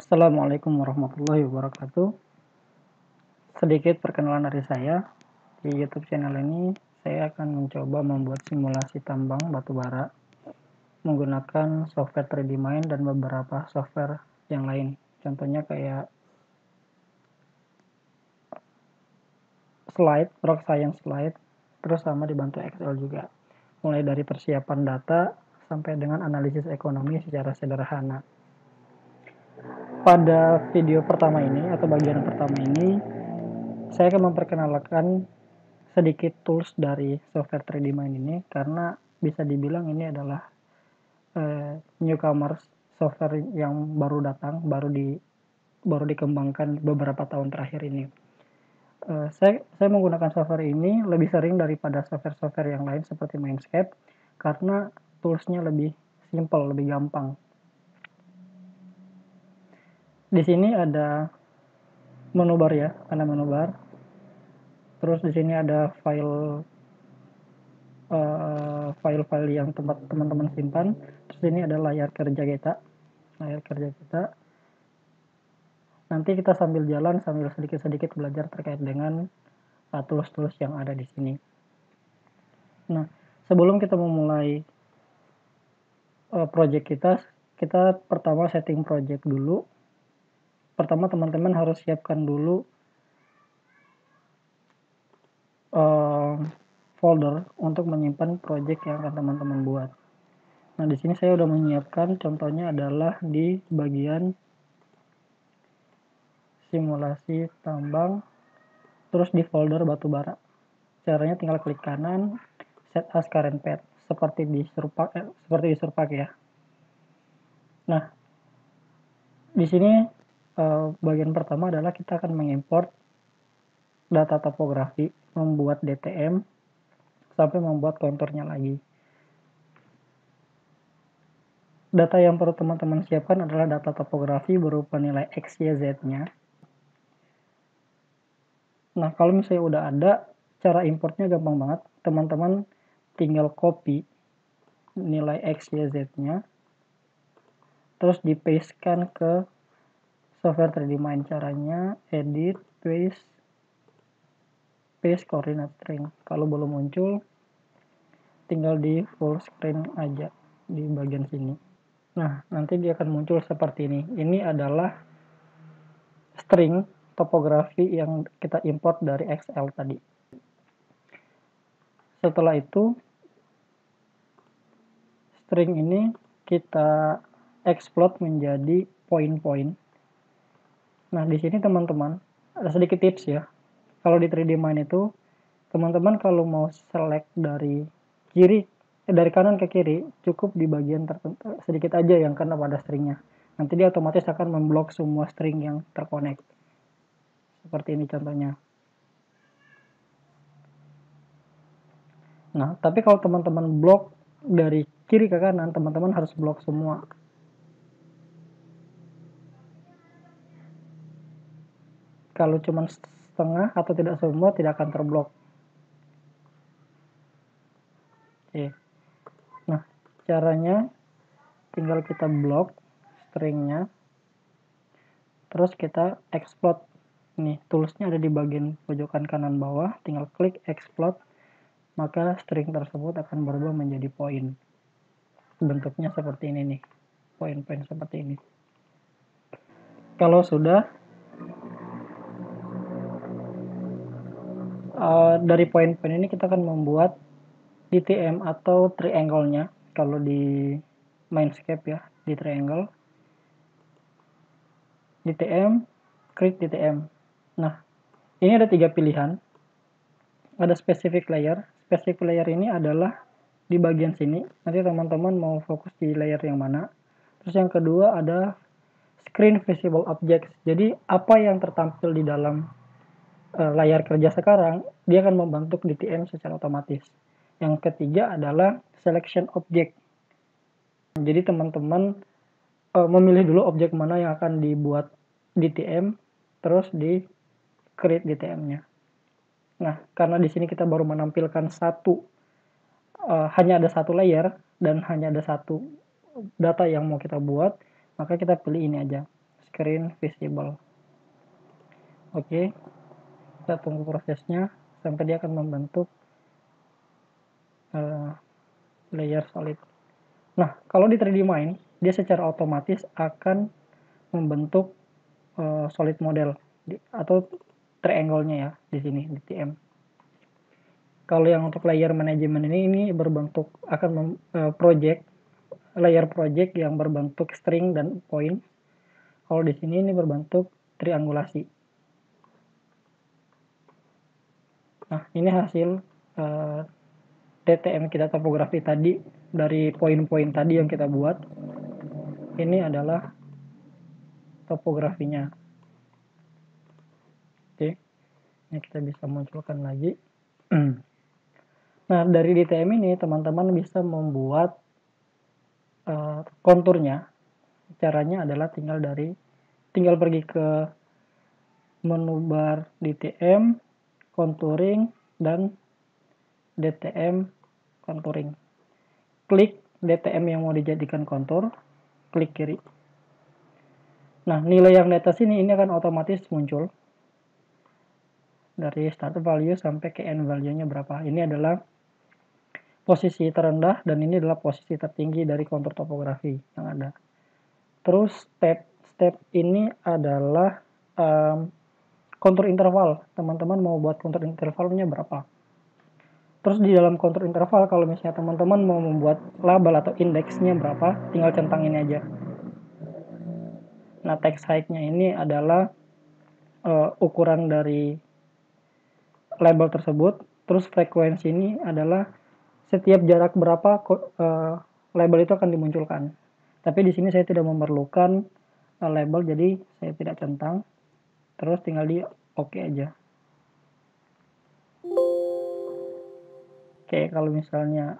Assalamualaikum warahmatullahi wabarakatuh. Sedikit perkenalan dari saya. Di YouTube channel ini, saya akan mencoba membuat simulasi tambang batu bara menggunakan software 3D Mind dan beberapa software yang lain. Contohnya kayak slide, rock science slide, terus sama dibantu Excel juga. Mulai dari persiapan data sampai dengan analisis ekonomi secara sederhana. Pada video pertama ini atau bagian pertama ini, saya akan memperkenalkan sedikit tools dari software 3D Mind ini karena bisa dibilang ini adalah newcomers, software yang baru datang, baru dikembangkan beberapa tahun terakhir ini. Saya menggunakan software ini lebih sering daripada software-software yang lain seperti Mindscape karena toolsnya lebih simple, lebih gampang. Di sini ada menu bar ya, ada menu bar. Terus di sini ada file-file yang tempat teman-teman simpan. Terus ini ada layar kerja kita. Nanti kita sambil jalan, sambil sedikit-sedikit belajar terkait dengan tools-tools yang ada di sini. Nah, sebelum kita memulai project kita pertama setting project dulu. Pertama teman-teman harus siapkan dulu folder untuk menyimpan project yang akan teman-teman buat. Nah, di sini saya sudah menyiapkan, contohnya adalah di bagian simulasi tambang, terus di folder batubara. Caranya tinggal klik kanan, set as current path, seperti di Surpak ya. Nah, di sini bagian pertama adalah kita akan mengimport data topografi, membuat DTM, sampai membuat konturnya lagi. Data yang perlu teman-teman siapkan adalah data topografi berupa nilai X, Y, Z-nya. Nah, kalau misalnya udah ada, cara importnya gampang banget. Teman-teman tinggal copy nilai X, Y, Z-nya, terus di-paste-kan ke software 3D Mind. Caranya edit, paste coordinate string. Kalau belum muncul, tinggal di full screen aja di bagian sini. Nah, nanti dia akan muncul seperti ini. Ini adalah string topografi yang kita import dari Excel tadi. Setelah itu, string ini kita exploit menjadi poin-poin. Nah, di sini teman-teman ada sedikit tips ya. Kalau di 3D Mind itu, teman-teman kalau mau select dari kanan ke kiri, cukup di bagian tertentu sedikit aja yang kena pada stringnya. Nanti dia otomatis akan memblok semua string yang terkonek. Seperti ini contohnya. Nah, tapi kalau teman-teman blok dari kiri ke kanan, teman-teman harus blok semua. Kalau cuma setengah atau tidak semua, tidak akan terblok. Oke. Nah, caranya tinggal kita blok stringnya, terus kita exploit. Nih, toolsnya ada di bagian pojokan kanan bawah, tinggal klik exploit, maka string tersebut akan berubah menjadi poin. Bentuknya seperti ini nih, poin-poin seperti ini. Kalau sudah, dari poin-poin ini kita akan membuat DTM atau triangle-nya. Kalau di Mindscape ya, di triangle, DTM, klik DTM. Nah, ini ada 3 pilihan. Ada specific layer. Specific layer ini adalah di bagian sini. Nanti teman-teman mau fokus di layer yang mana. Terus yang kedua ada screen visible objects. Jadi apa yang tertampil di dalam layar kerja sekarang, dia akan membentuk DTM secara otomatis. Yang ketiga adalah selection object. Jadi teman-teman memilih dulu objek mana yang akan dibuat DTM, terus di create DTM-nya. Nah, karena di sini kita baru menampilkan hanya ada satu layer dan hanya ada satu data yang mau kita buat, maka kita pilih ini aja, screen visible. Oke, kita tunggu prosesnya sampai dia akan membentuk layer solid. Nah, kalau di 3D Main, dia secara otomatis akan membentuk solid model atau triangle-nya ya di sini di TM. Kalau yang untuk layer management ini berbentuk akan layer project yang berbentuk string dan point. Kalau di sini ini berbentuk triangulasi. Nah, ini hasil DTM kita topografi tadi dari poin-poin tadi yang kita buat. Ini adalah topografinya. Oke, ini kita bisa munculkan lagi. Nah, dari DTM ini teman-teman bisa membuat konturnya. Caranya adalah tinggal pergi ke menu bar DTM, contouring, dan DTM contouring. Klik DTM yang mau dijadikan kontur, klik kiri. Nah, nilai yang di atas ini akan otomatis muncul dari start value sampai ke end value-nya berapa. Ini adalah posisi terendah dan ini adalah posisi tertinggi dari kontur topografi yang ada. Terus step ini adalah kontur interval. Teman-teman mau buat kontur intervalnya berapa. Terus di dalam kontur interval kalau misalnya teman-teman mau membuat label atau indeksnya berapa, tinggal centangin aja. Nah, text height-nya ini adalah ukuran dari label tersebut. Terus frekuensi ini adalah setiap jarak berapa label itu akan dimunculkan. Tapi di sini saya tidak memerlukan label, jadi saya tidak centang. Terus tinggal di oke aja. Oke, kalau misalnya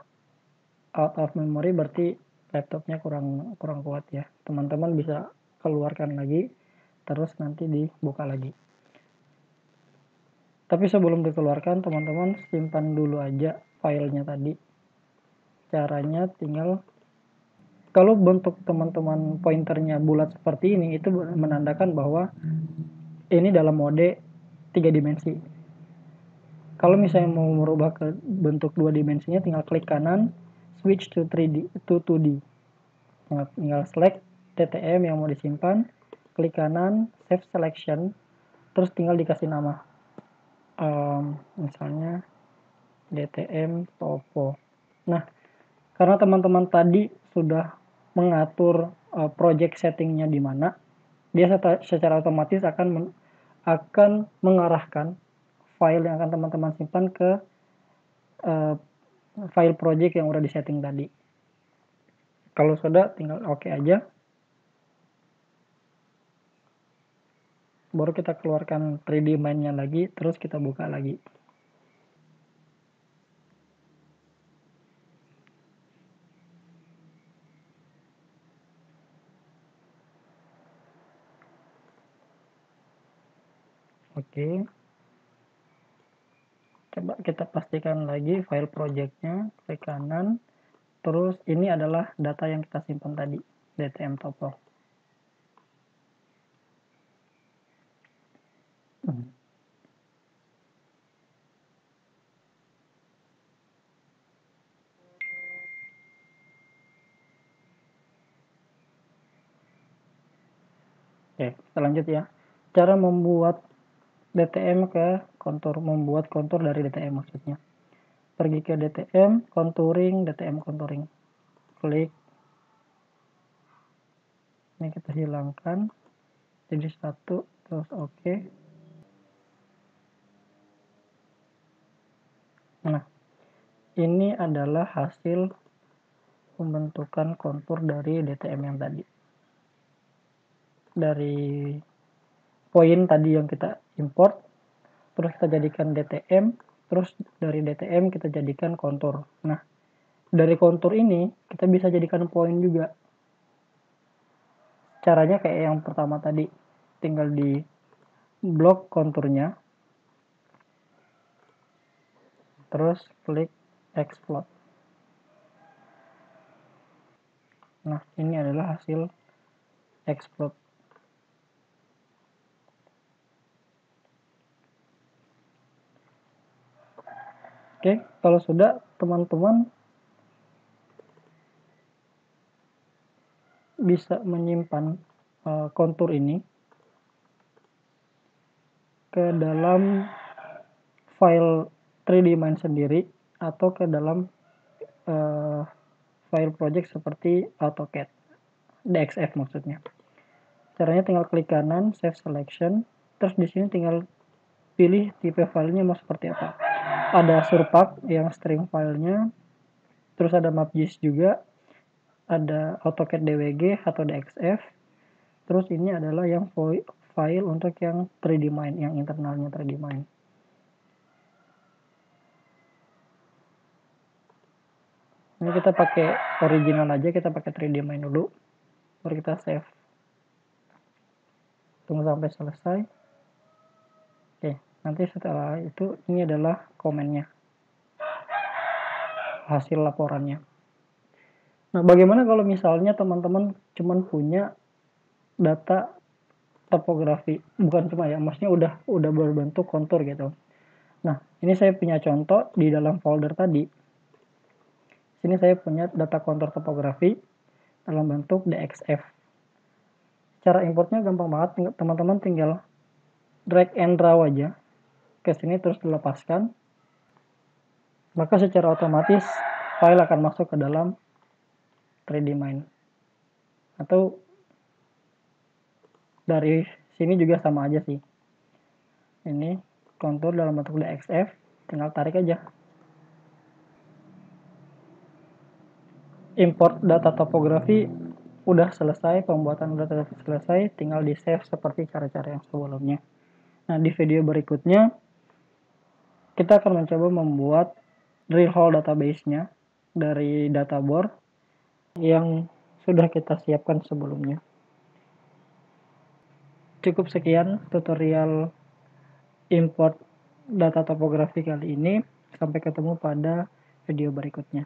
out of memory berarti laptopnya kurang kuat ya. Teman-teman bisa keluarkan lagi, terus nanti dibuka lagi. Tapi sebelum dikeluarkan, teman-teman simpan dulu aja filenya tadi. Caranya tinggal, kalau bentuk teman-teman pointernya bulat seperti ini, itu menandakan bahwa ini dalam mode 3 dimensi. Kalau misalnya mau merubah ke bentuk 2 dimensinya, tinggal klik kanan, switch to 2D. Tinggal select DTM yang mau disimpan, klik kanan, save selection, terus tinggal dikasih nama. Misalnya DTM topo. Nah, karena teman-teman tadi sudah mengatur project settingnya di mana, dia secara otomatis akan mengarahkan file yang akan teman-teman simpan ke file project yang udah disetting tadi. Kalau sudah, tinggal oke aja. Baru kita keluarkan 3D Main-nya lagi, terus kita buka lagi. Oke. Coba kita pastikan lagi file project-nya, klik kanan. Terus ini adalah data yang kita simpan tadi, DTM topo. Oke, kita lanjut ya. Cara membuat DTM ke kontur, membuat kontur dari DTM maksudnya. Pergi ke DTM, contouring, DTM contouring. Klik. Ini kita hilangkan. Jadi 1, terus oke. Nah, ini adalah hasil pembentukan kontur dari DTM yang tadi. Dari poin tadi yang kita import, terus kita jadikan DTM, terus dari DTM kita jadikan kontur. Nah, dari kontur ini kita bisa jadikan poin juga. Caranya kayak yang pertama tadi, tinggal di blok konturnya, terus klik explode. Nah, ini adalah hasil explode. Oke, kalau sudah, teman-teman bisa menyimpan kontur ini ke dalam file 3D Main sendiri atau ke dalam file project seperti AutoCAD, DXF maksudnya. Caranya tinggal klik kanan, save selection, terus di sini tinggal pilih tipe filenya mau seperti apa. Ada surpak yang string filenya, terus ada mapgis juga, ada AutoCAD DWG atau DXF, terus ini adalah yang file untuk yang 3D Main, yang internalnya 3D Main. Ini kita pakai original aja, kita pakai 3D Main dulu, baru kita save. Tunggu sampai selesai. Oke, nanti setelah itu ini adalah komennya, hasil laporannya. Nah, bagaimana kalau misalnya teman-teman cuman punya data topografi, bukan cuma ya, maksudnya udah berbentuk kontur gitu. Nah, ini saya punya contoh di dalam folder tadi. Sini saya punya data kontur topografi dalam bentuk DXF. Cara importnya gampang banget, teman-teman tinggal drag and draw aja ke sini terus dilepaskan. Maka secara otomatis file akan masuk ke dalam 3D Main. Atau dari sini juga sama aja sih. Ini kontur dalam bentuk DXF, tinggal tarik aja. Import data topografi udah selesai, pembuatan data selesai, tinggal di save seperti cara-cara yang sebelumnya. Nah, di video berikutnya kita akan mencoba membuat drill hole database-nya dari databor yang sudah kita siapkan sebelumnya. Cukup sekian tutorial import data topografi kali ini. Sampai ketemu pada video berikutnya.